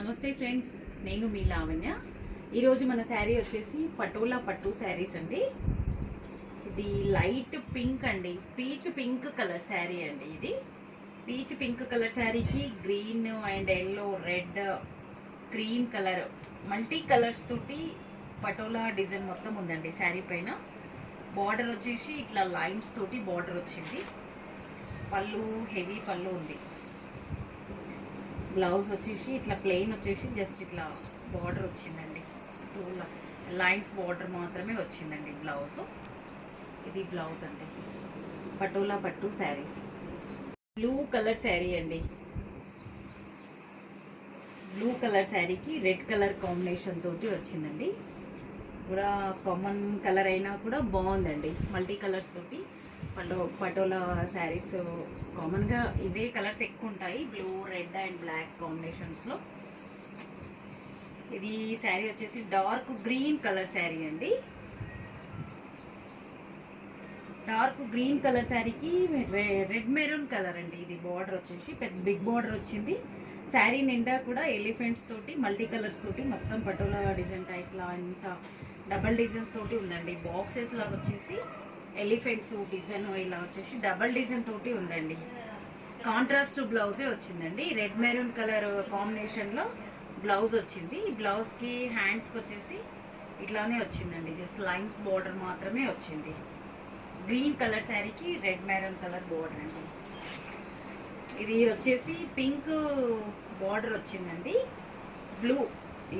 నమస్తే ఫ్రెండ్స్, నేను మీ లావణ్య. ఈరోజు మన శారీ వచ్చేసి పటోలా పట్టు శారీస్ అండి. ఇది లైట్ పింక్ అండి, పీచ్ పింక్ కలర్ శారీ అండి. ఇది పీచ్ పింక్ కలర్ శారీకి green and yellow, red, cream colour, multi colours తోటి పటోలా డిజైన్ మొత్తం ఉందండి శారీ పైన. బార్డర్ వచ్చేసి ఇట్లా లైన్స్ తోటి బార్డర్ వచ్చింది. పళ్ళు హెవీ పళ్ళు ఉంది. బ్లౌజ్ వచ్చేసి ఇట్లా ప్లెయిన్ వచ్చేసి జస్ట్ ఇట్లా బార్డర్ వచ్చిందండి. టూ లైన్స్ బార్డర్ మాత్రమే వచ్చిందండి బ్లౌజ్. ఇది బ్లౌజ్ అండి. పటోలా పట్టు శారీస్. బ్లూ కలర్ శారీ అండి. బ్లూ కలర్ శారీకి రెడ్ కలర్ కాంబినేషన్ తోటి వచ్చిందండి. కూడా కామన్ కలర్ అయినా కూడా బాగుందండి. మల్టీ కలర్స్ తోటి పటోలా శారీస్ కామన్గా ఇవే కలర్స్ ఎక్కువ ఉంటాయి, బ్లూ, రెడ్ అండ్ బ్లాక్ కాంబినేషన్స్లో. ఇది శారీ వచ్చేసి డార్క్ గ్రీన్ కలర్ శారీ అండి. డార్క్ గ్రీన్ కలర్ శారీకి రెడ్ మెరూన్ కలర్ అండి. ఇది బార్డర్ వచ్చేసి పెద్ద బిగ్ బార్డర్ వచ్చింది. శారీ నిండా కూడా ఎలిఫెంట్స్ తోటి మల్టీ కలర్స్ తోటి మొత్తం పటోలా డిజైన్ టైప్లా అంతా డబల్ డిజైన్స్ తోటి ఉందండి. బాక్సెస్ లాగా వచ్చేసి ఎలిఫెంట్స్ డిజైన్ ఇలా వచ్చేసి డబల్ డిజైన్ తోటి ఉందండి. కాంట్రాస్ట్ బ్లౌజే వచ్చిందండి. రెడ్ మెరూన్ కలర్ కాంబినేషన్లో బ్లౌజ్ వచ్చింది. ఈ బ్లౌజ్కి హ్యాండ్స్కి వచ్చేసి ఇట్లానే వచ్చిందండి. జస్ట్ లైన్స్ బార్డర్ మాత్రమే వచ్చింది. గ్రీన్ కలర్ శారీకి రెడ్ మెరూన్ కలర్ బార్డర్ అండి. ఇది వచ్చేసి పింక్ బార్డర్ వచ్చిందండి. బ్లూ,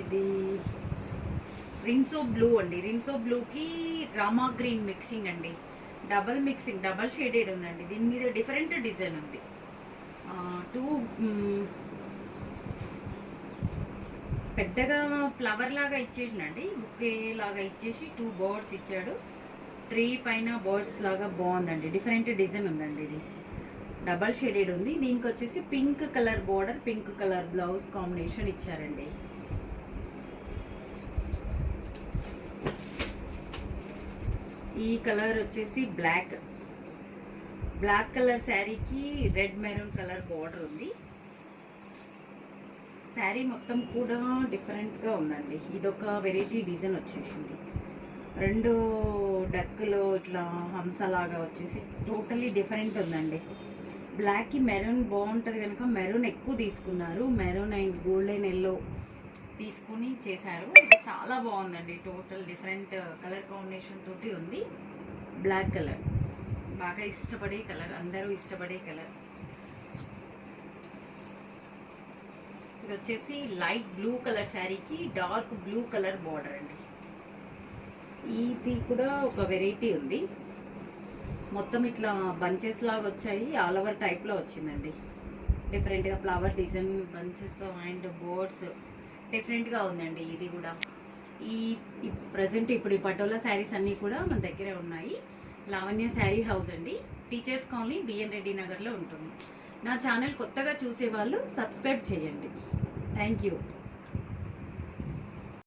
ఇది రిన్సో బ్లూ అండి. రిన్సో బ్లూకి రామా గ్రీన్ మిక్సింగ్ అండి. డబల్ మిక్సింగ్, డబల్ షేడెడ్ ఉందండి. దీని మీద డిఫరెంట్ డిజైన్ ఉంది. టూ పెద్దగా ఫ్లవర్ లాగా ఇచ్చేసిండండి, బుకే లాగా ఇచ్చేసి 2 బర్డ్స్ ఇచ్చాడు. ట్రీ పైన బర్డ్స్ లాగా బాగుందండి. డిఫరెంట్ డిజైన్ ఉందండి. ఇది డబల్ షేడెడ్ ఉంది. దీనికి వచ్చేసి pink colour border, pink colour blouse combination ఇచ్చారండి. ఈ కలర్ వచ్చేసి బ్లాక్ కలర్ శారీకి రెడ్ మెరూన్ కలర్ బార్డర్ ఉంది. శారీ మొత్తం కూడా డిఫరెంట్గా ఉందండి. ఇదొక వెరైటీ డిజైన్ వచ్చేసింది. 2 డక్కులు ఇట్లా హంసలాగా వచ్చేసి టోటలీ డిఫరెంట్ ఉందండి. బ్లాక్కి మెరూన్ బాగుంటుంది కనుక మెరూన్ ఎక్కువ తీసుకున్నారు. మెరూన్ అండ్ గోల్డెన్ ఎల్లో తీసుకుని చేశారు. ఇది చాలా బాగుందండి. టోటల్ డిఫరెంట్ కలర్ కాంబినేషన్ తోటి ఉంది. బ్లాక్ కలర్ బాగా ఇష్టపడే కలర్, అందరూ ఇష్టపడే కలర్. ఇది వచ్చేసి లైట్ బ్లూ కలర్ శారీకి డార్క్ బ్లూ కలర్ బార్డర్ అండి. ఇది కూడా ఒక వెరైటీ ఉంది. మొత్తం ఇట్లా బంచెస్ లాగా వచ్చాయి. ఆల్ ఓవర్ టైప్లో వచ్చిందండి. డిఫరెంట్గా flower design, bunches and boards డిఫరెంట్గా ఉందండి. ఇది కూడా ఈ ప్రజెంట్ ఇప్పుడు ఈ పటోలా శారీస్ అన్నీ కూడా మన దగ్గరే ఉన్నాయి. లావణ్య శారీ హౌస్ అండి. టీచర్స్ కాలనీ, బిఎన్ రెడ్డి నగర్లో ఉంటుంది. నా ఛానల్ కొత్తగా చూసేవాళ్ళు సబ్స్క్రైబ్ చేయండి. Thank you.